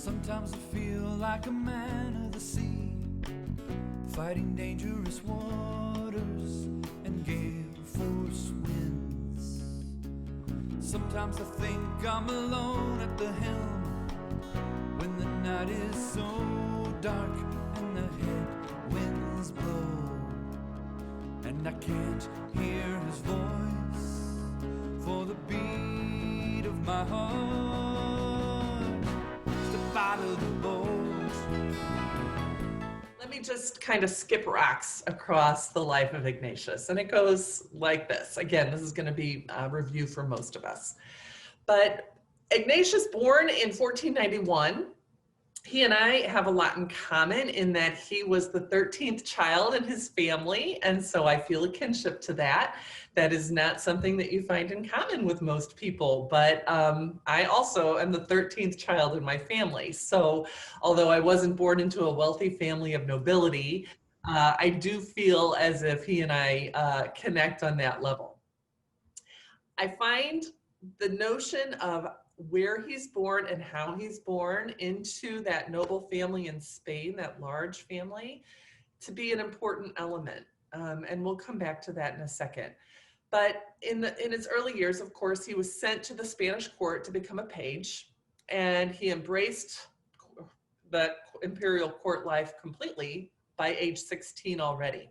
Sometimes I feel like a man of the sea, fighting dangerous waters and gale force winds. Sometimes I think I'm alone at the helm, when the night is so dark and the headwinds blow, and I can't hear his voice for the beat of my heart. Step out of the boat. Let me just kind of skip rocks across the life of Ignatius. And it goes like this. Again, this is going to be a review for most of us. But Ignatius, born in 1491, he and I have a lot in common in that he was the 13th child in his family. And so I feel a kinship to that. That is not something that you find in common with most people. But I also am the 13th child in my family. So although I wasn't born into a wealthy family of nobility, I do feel as if he and I connect on that level. I find the notion of where he's born and how he's born into that noble family in Spain, that large family, to be an important element. And we'll come back to that in a second. But in his early years, of course, he was sent to the Spanish court to become a page, and he embraced the imperial court life completely by age 16 already.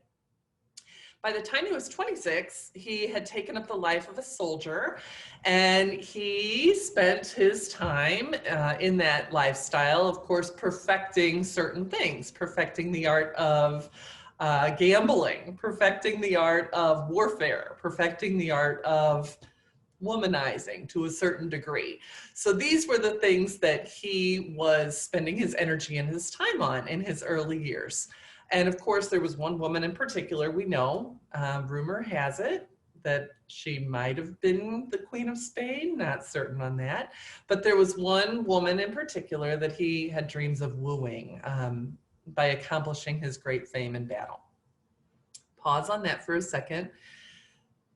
By the time he was 26, he had taken up the life of a soldier, and he spent his time in that lifestyle, of course, perfecting certain things, perfecting the art of gambling, perfecting the art of warfare, perfecting the art of womanizing to a certain degree. So these were the things that he was spending his energy and his time on in his early years. And of course, there was one woman in particular we know, rumor has it, that she might have been the Queen of Spain, not certain on that. But there was one woman in particular that he had dreams of wooing by accomplishing his great fame in battle. Pause on that for a second.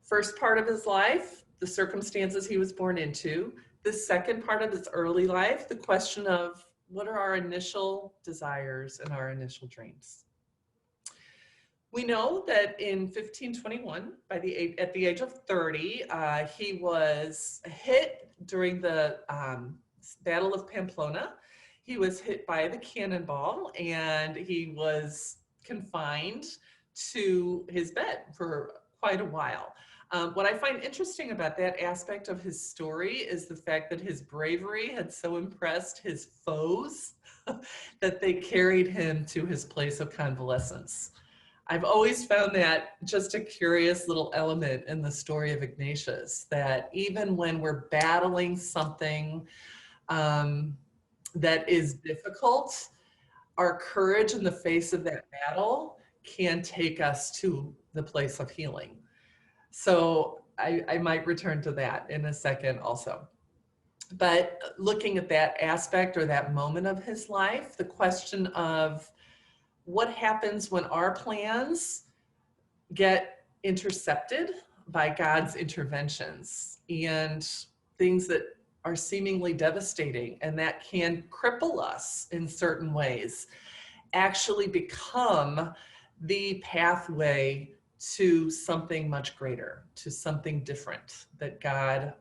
First part of his life, the circumstances he was born into. The second part of his early life, the question of what are our initial desires and our initial dreams. We know that in 1521, at the age of 30, he was hit during the Battle of Pamplona. He was hit by the cannonball, and he was confined to his bed for quite a while. What I find interesting about that aspect of his story is the fact that his bravery had so impressed his foes that they carried him to his place of convalescence. I've always found that just a curious little element in the story of Ignatius, that even when we're battling something that is difficult, our courage in the face of that battle can take us to the place of healing. So I might return to that in a second also. But looking at that aspect or that moment of his life, the question of what happens when our plans get intercepted by God's interventions and things that are seemingly devastating and that can cripple us in certain ways, actually become the pathway to something much greater, to something different that God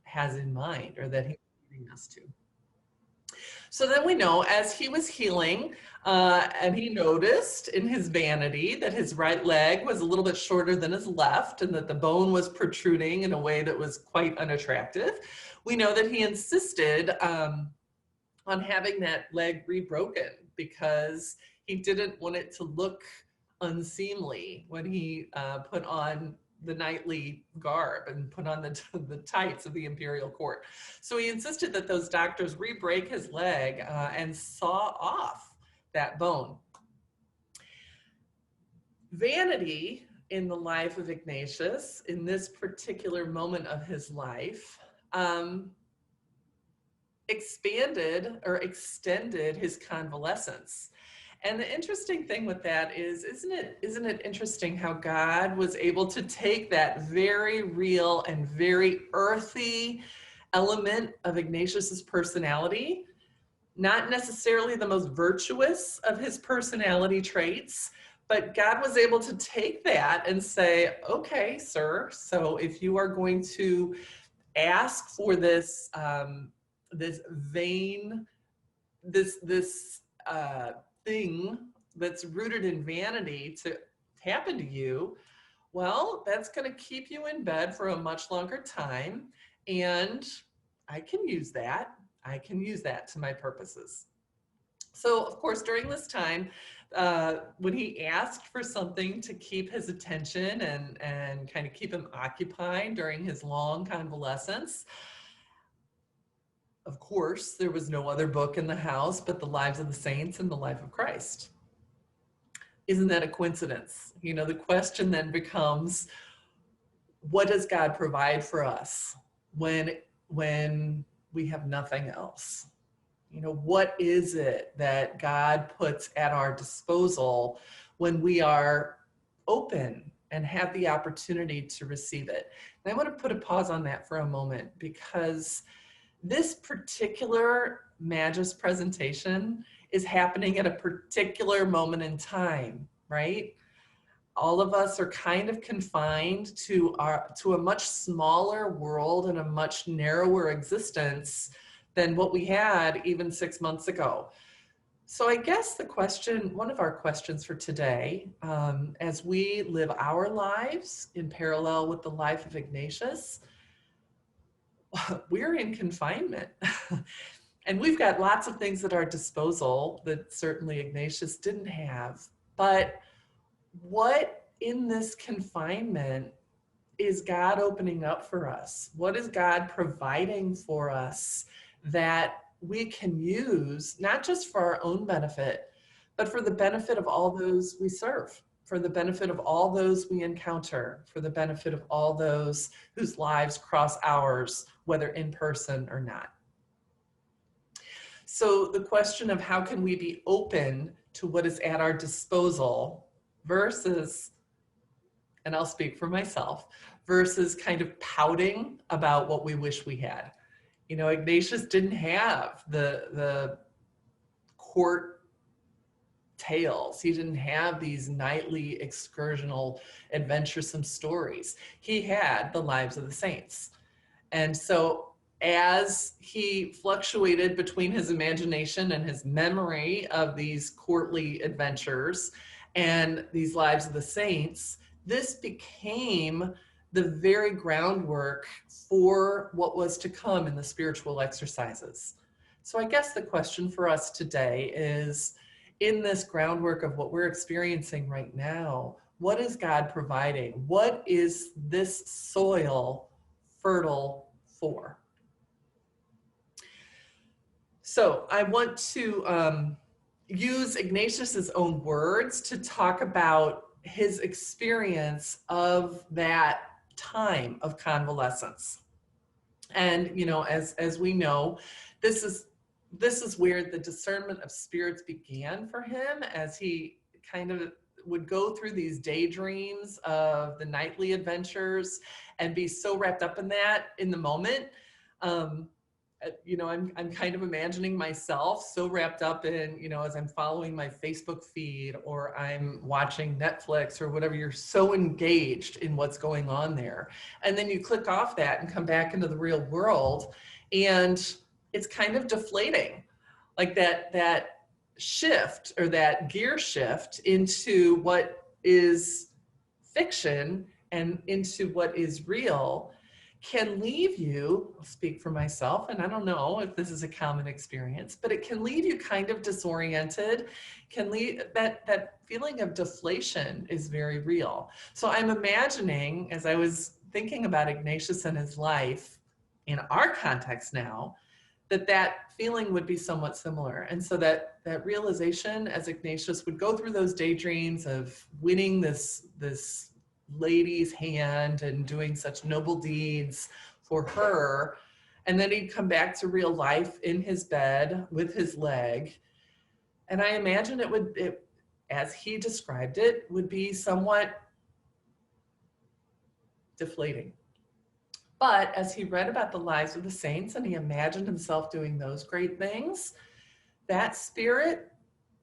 has in mind or that he's leading us to. So then we know as he was healing, and he noticed in his vanity that his right leg was a little bit shorter than his left and that the bone was protruding in a way that was quite unattractive. We know that he insisted on having that leg rebroken because he didn't want it to look unseemly when he put on the knightly garb and put on the tights of the imperial court. So he insisted that those doctors re-break his leg and saw off that bone. Vanity in the life of Ignatius, in this particular moment of his life, expanded or extended his convalescence. And the interesting thing with that is, isn't it interesting how God was able to take that very real and very earthy element of Ignatius's personality not necessarily the most virtuous of his personality traits, but God was able to take that and say, okay, sir, so if you are going to ask for this, this vain, this thing that's rooted in vanity to happen to you, well, that's going to keep you in bed for a much longer time. And I can use that. I can use that to my purposes. So, of course, during this time, when he asked for something to keep his attention and kind of keep him occupied during his long convalescence, of course, there was no other book in the house but the lives of the saints and the life of Christ. Isn't that a coincidence? You know, the question then becomes, what does God provide for us when we have nothing else? You know, what is it that God puts at our disposal when we are open and have the opportunity to receive it? And I want to put a pause on that for a moment, because this particular Magis presentation is happening at a particular moment in time, right? All of us are kind of confined to a much smaller world and a much narrower existence than what we had even 6 months ago. So I guess the question, one of our questions for today, as we live our lives in parallel with the life of Ignatius, we're in confinement. And we've got lots of things at our disposal that certainly Ignatius didn't have. But what in this confinement is God opening up for us? What is God providing for us that we can use, not just for our own benefit, but for the benefit of all those we serve, for the benefit of all those we encounter, for the benefit of all those whose lives cross ours, whether in person or not? So the question of how can we be open to what is at our disposal versus, and I'll speak for myself, versus kind of pouting about what we wish we had. You know, Ignatius didn't have the court tales. He didn't have these nightly excursional adventuresome stories. He had the lives of the saints. And so as he fluctuated between his imagination and his memory of these courtly adventures and these lives of the saints, this became the very groundwork for what was to come in the spiritual exercises. So I guess the question for us today is, in this groundwork of what we're experiencing right now, what is God providing? What is this soil fertile for? So I want to use Ignatius's own words to talk about his experience of that time of convalescence. And, you know, as we know, this is where the discernment of spirits began for him, as he kind of would go through these daydreams of the nightly adventures and be so wrapped up in that in the moment. You know, I'm kind of imagining myself so wrapped up in, you know, as I'm following my Facebook feed or I'm watching Netflix or whatever, you're so engaged in what's going on there. And then you click off that and come back into the real world, and it's kind of deflating. Like that shift, or that gear shift into what is fiction and into what is real, can leave you, I'll speak for myself, and I don't know if this is a common experience, but it can leave you kind of disoriented, can leave that feeling of deflation is very real. So I'm imagining, as I was thinking about Ignatius and his life in our context now, that feeling would be somewhat similar. And so that realization, as Ignatius would go through those daydreams of winning this lady's hand and doing such noble deeds for her, and then he'd come back to real life in his bed with his leg, and I imagine it as he described it, would be somewhat deflating. But as he read about the lives of the saints and he imagined himself doing those great things, that spirit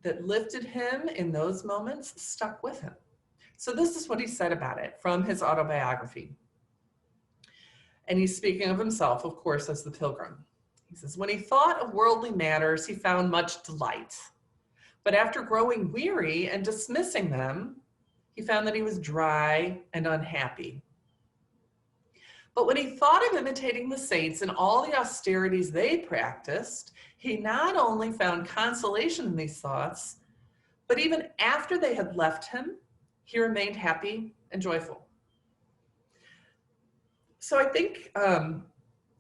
that lifted him in those moments stuck with him. So this is what he said about it from his autobiography. And he's speaking of himself, of course, as the pilgrim. He says, when he thought of worldly matters, he found much delight. But after growing weary and dismissing them, he found that he was dry and unhappy. But when he thought of imitating the saints in all the austerities they practiced, he not only found consolation in these thoughts, but even after they had left him, he remained happy and joyful. So I think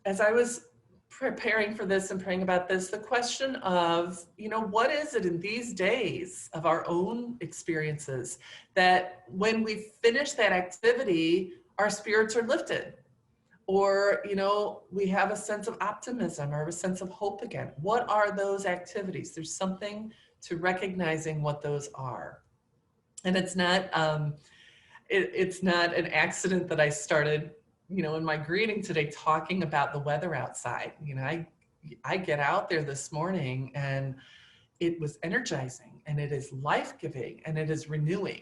as I was preparing for this and praying about this, the question of, what is it in these days of our own experiences that when we finish that activity, our spirits are lifted? Or, we have a sense of optimism or a sense of hope again. What are those activities? There's something to recognizing what those are. And it's not an accident that I started, in my greeting today, talking about the weather outside. I get out there this morning and it was energizing and it is life-giving and it is renewing.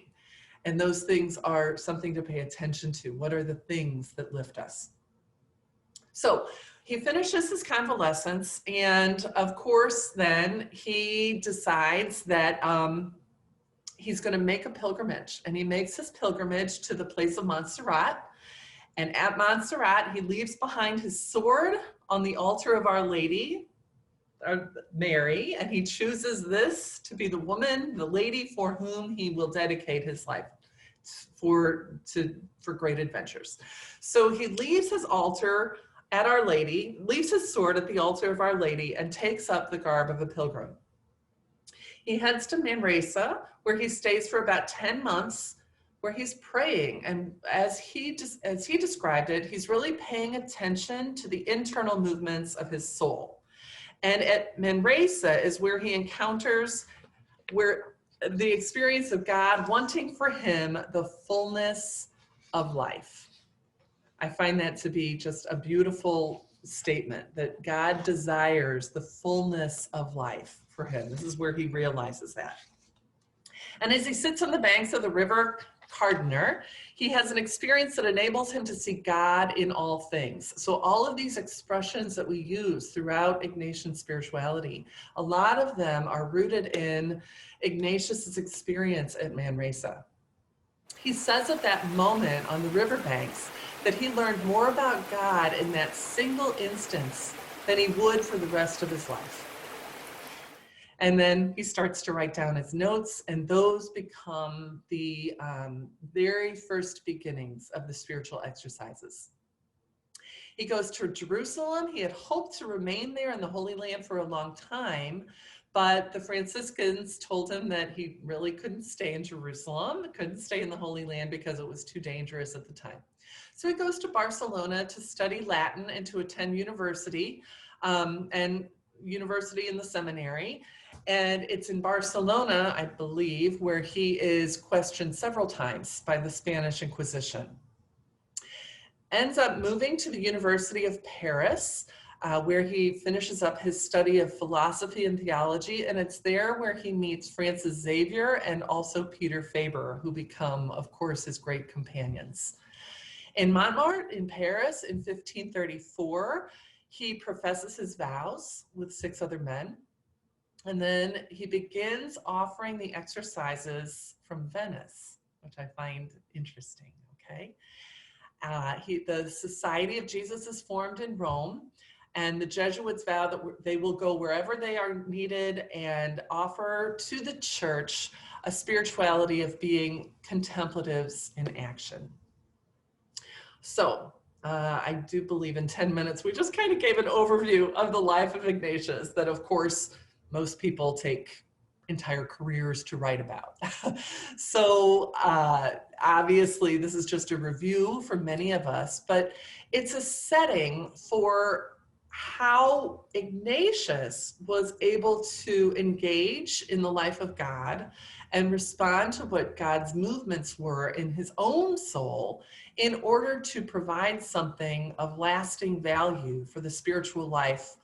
And those things are something to pay attention to. What are the things that lift us? So he finishes his convalescence, and of course, then he decides that he's going to make a pilgrimage, and he makes his pilgrimage to the place of Montserrat. And at Montserrat, he leaves behind his sword on the altar of Our Lady, Mary, and he chooses this to be the woman, the lady for whom he will dedicate his life for great adventures. So he leaves his altar at Our Lady, leaves his sword at the altar of Our Lady, and takes up the garb of a pilgrim. He heads to Manresa, where he stays for about 10 months, where he's praying. And as he described it, he's really paying attention to the internal movements of his soul. And at Manresa is where he encounters the experience of God wanting for him the fullness of life. I find that to be just a beautiful statement, that God desires the fullness of life for him. This is where he realizes that. And as he sits on the banks of the river Cardinal, he has an experience that enables him to see God in all things. So all of these expressions that we use throughout Ignatian spirituality, a lot of them are rooted in Ignatius's experience at Manresa. He says at that moment on the riverbanks that he learned more about God in that single instance than he would for the rest of his life. And then he starts to write down his notes, and those become the very first beginnings of the spiritual exercises. He goes to Jerusalem. He had hoped to remain there in the Holy Land for a long time, but the Franciscans told him that he really couldn't stay in Jerusalem, couldn't stay in the Holy Land because it was too dangerous at the time. So he goes to Barcelona to study Latin and to attend university, and university in the seminary. And it's in Barcelona, I believe, where he is questioned several times by the Spanish Inquisition. Ends up moving to the University of Paris, where he finishes up his study of philosophy and theology. And it's there where he meets Francis Xavier and also Peter Faber, who become, of course, his great companions. In Montmartre, in Paris, in 1534, he professes his vows with 6 other men. And then he begins offering the exercises from Venice, which I find interesting, okay? The Society of Jesus is formed in Rome, and the Jesuits vow that they will go wherever they are needed and offer to the church a spirituality of being contemplatives in action. So I do believe in 10 minutes, we just kind of gave an overview of the life of Ignatius that, of course, most people take entire careers to write about. So obviously this is just a review for many of us, but it's a setting for how Ignatius was able to engage in the life of God and respond to what God's movements were in his own soul in order to provide something of lasting value for the spiritual life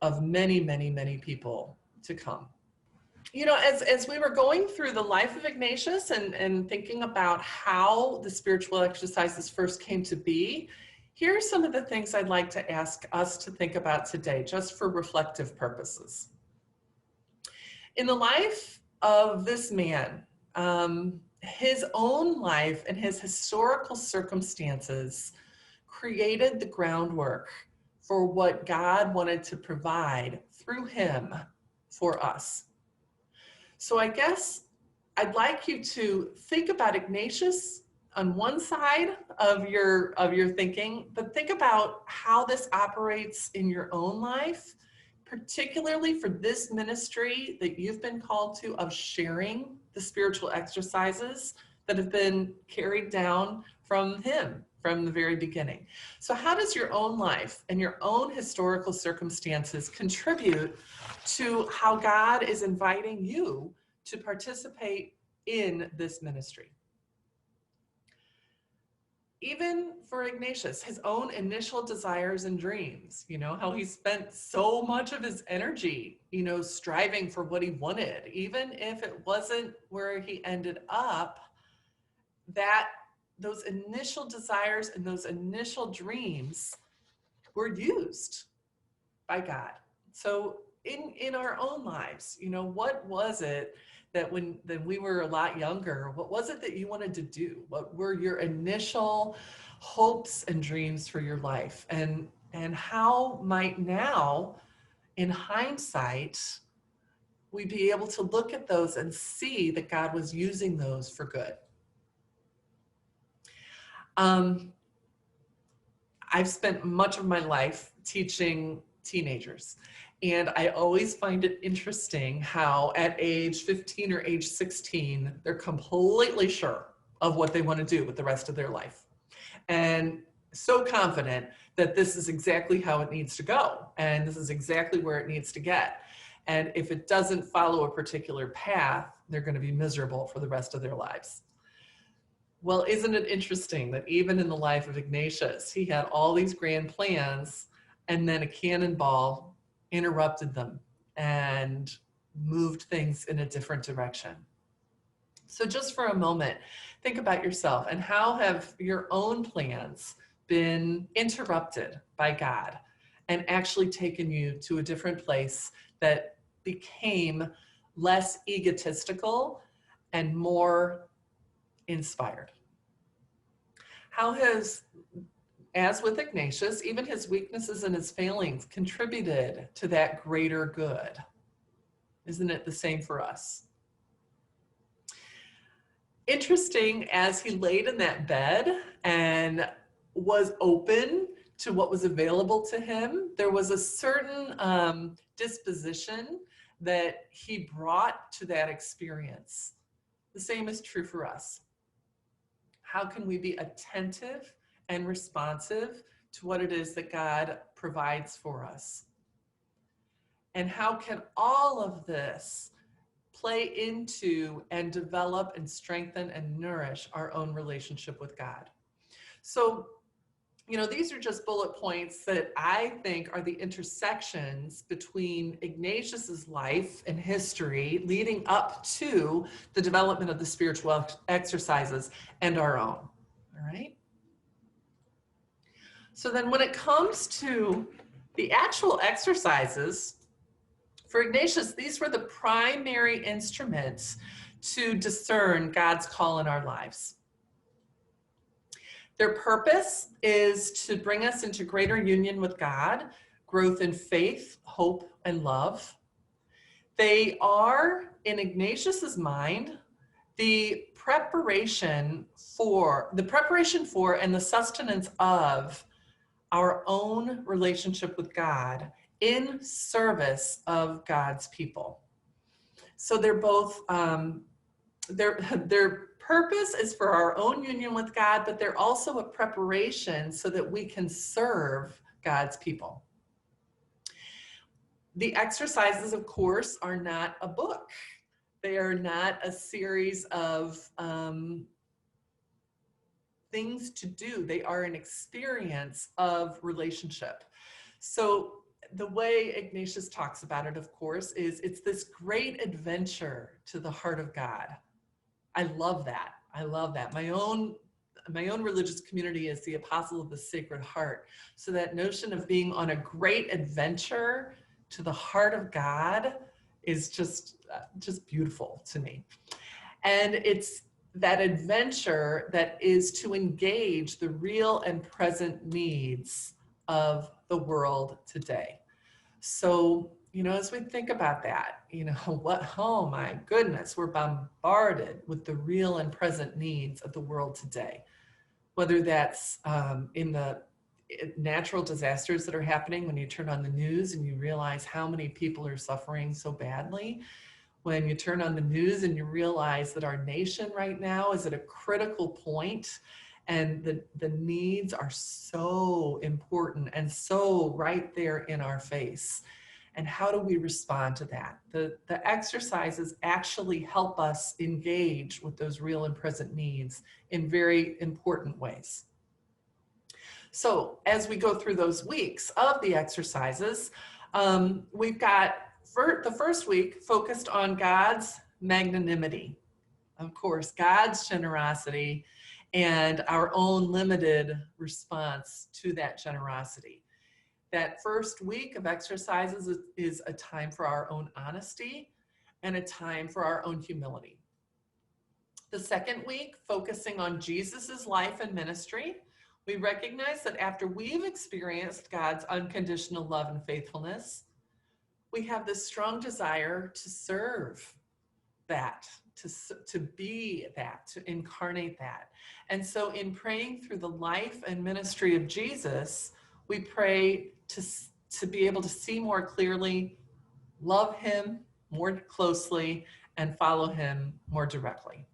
of many, many, many people to come. You know, as we were going through the life of Ignatius and thinking about how the spiritual exercises first came to be, here are some of the things I'd like to ask us to think about today, just for reflective purposes. In the life of this man, his own life and his historical circumstances created the groundwork for what God wanted to provide through him for us. So I guess I'd like you to think about Ignatius on one side of your thinking, but think about how this operates in your own life, particularly for this ministry that you've been called to of sharing the spiritual exercises that have been carried down from him from the very beginning. So how does your own life and your own historical circumstances contribute to how God is inviting you to participate in this ministry? Even for Ignatius, his own initial desires and dreams, you know, how he spent so much of his energy, you know, striving for what he wanted, even if it wasn't where he ended up, that those initial desires and those initial dreams were used by God. So in our own lives, you know, what was it that when we were a lot younger, what was it that you wanted to do? What were your initial hopes and dreams for your life? And how might now, in hindsight, we be able to look at those and see that God was using those for good? I've spent much of my life teaching teenagers, and I always find it interesting how at age 15 or age 16, they're completely sure of what they want to do with the rest of their life. And so confident that this is exactly how it needs to go, and this is exactly where it needs to get. And if it doesn't follow a particular path, they're going to be miserable for the rest of their lives. Well, isn't it interesting that even in the life of Ignatius, he had all these grand plans, and then a cannonball interrupted them and moved things in a different direction. So just for a moment, think about yourself and how have your own plans been interrupted by God and actually taken you to a different place that became less egotistical and more inspired? How has, as with Ignatius, even his weaknesses and his failings contributed to that greater good? Isn't it the same for us? Interesting, as he laid in that bed and was open to what was available to him, there was a certain disposition that he brought to that experience. The same is true for us. How can we be attentive and responsive to what it is that God provides for us? And how can all of this play into and develop and strengthen and nourish our own relationship with God? So, you know, these are just bullet points that I think are the intersections between Ignatius's life and history leading up to the development of the spiritual exercises and our own. All right. So then when it comes to the actual exercises, for Ignatius, these were the primary instruments to discern God's call in our lives. Their purpose is to bring us into greater union with God, growth in faith, hope, and love. They are, in Ignatius's mind, the preparation for and the sustenance of our own relationship with God in service of God's people. So they're both, their purpose is for our own union with God, but they're also a preparation so that we can serve God's people. The exercises, of course, are not a book. They are not a series of things to do. They are an experience of relationship. So the way Ignatius talks about it, of course, is it's this great adventure to the heart of God. I love that. I love that. My own religious community is the Apostle of the Sacred Heart. So that notion of being on a great adventure to the heart of God is just beautiful to me. And it's that adventure that is to engage the real and present needs of the world today. So, as we think about that, oh my goodness, we're bombarded with the real and present needs of the world today, whether that's in the natural disasters that are happening when you turn on the news and you realize how many people are suffering so badly. When you turn on the news and you realize that our nation right now is at a critical point and the needs are so important and so right there in our face. And how do we respond to that? The exercises actually help us engage with those real and present needs in very important ways. So as we go through those weeks of the exercises, we've got the first week focused on God's magnanimity, of course, God's generosity, and our own limited response to that generosity. That first week of exercises is a time for our own honesty and a time for our own humility. The second week, focusing on Jesus's life and ministry, we recognize that after we've experienced God's unconditional love and faithfulness, we have this strong desire to serve that, to be that, to incarnate that. And so in praying through the life and ministry of Jesus, we pray to be able to see more clearly, love him more closely, and follow him more directly.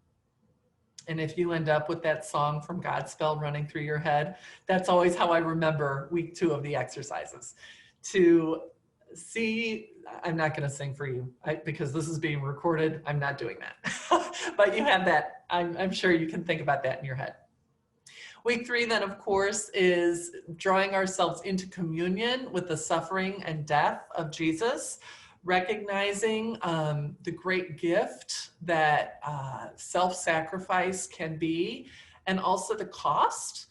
And if you end up with that song from Godspell running through your head, that's always how I remember week 2 of the exercises. To see, I'm not going to sing for you because this is being recorded. I'm not doing that. But you have that. I'm sure you can think about that in your head. Week 3 then, of course, is drawing ourselves into communion with the suffering and death of Jesus, recognizing the great gift that self-sacrifice can be, and also the cost,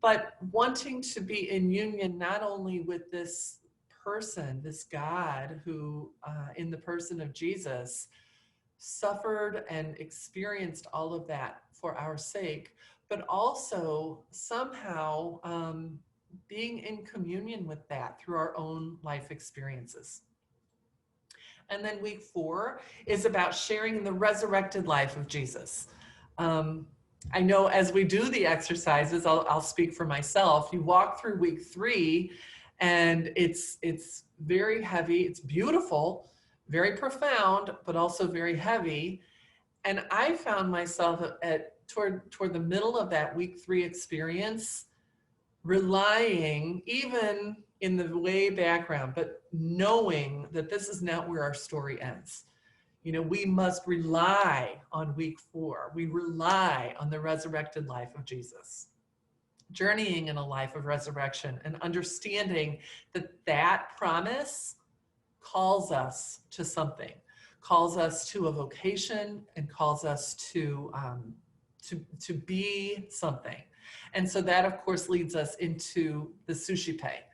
but wanting to be in union not only with this person, this God who, in the person of Jesus, suffered and experienced all of that for our sake, but also somehow being in communion with that through our own life experiences. And then week 4 is about sharing the resurrected life of Jesus. I know as we do the exercises, I'll speak for myself, you walk through week 3 and it's very heavy, it's beautiful, very profound, but also very heavy. And I found myself toward the middle of that week 3 experience, relying, even in the way background, but knowing that this is not where our story ends. We must rely on week 4. We rely on the resurrected life of Jesus, journeying in a life of resurrection and understanding that promise calls us to something, calls us to a vocation, and calls us to be something. And so that, of course, leads us into the suscipe,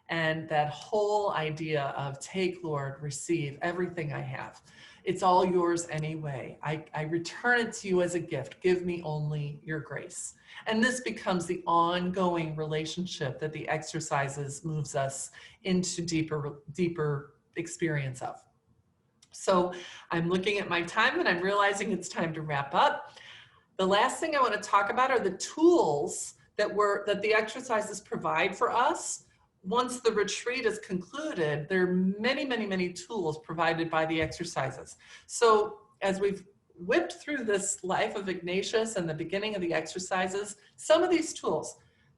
and that whole idea of take, Lord, receive everything I have. It's all yours anyway. I return it to you as a gift. Give me only your grace. And this becomes the ongoing relationship that the exercises moves us into deeper experience of. So I'm looking at my time and I'm realizing it's time to wrap up. The last thing I want to talk about are the tools that the exercises provide for us. Once the retreat is concluded, there are many, many, many tools provided by the exercises. So as we've whipped through this life of Ignatius and the beginning of the exercises, some of these tools,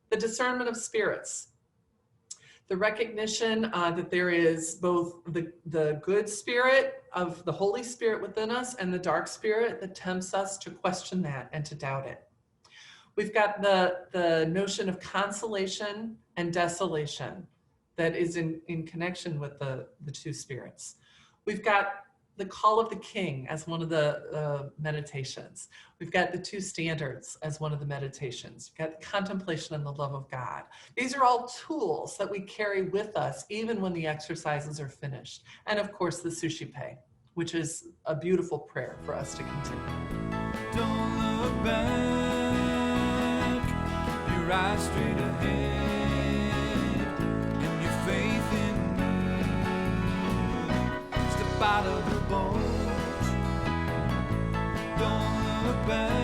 the discernment of spirits, the recognition that there is both the good spirit of the Holy Spirit within us and the dark spirit that tempts us to question that and to doubt it. We've got the notion of consolation and desolation, that is in connection with the two spirits. We've got the call of the king as one of the meditations. We've got the two standards as one of the meditations. We've got contemplation and the love of God. These are all tools that we carry with us even when the exercises are finished. And of course, the sushi pay, which is a beautiful prayer for us to continue. Don't look back, your eyes straight ahead, and your faith in me. Step out of the boat, don't look back.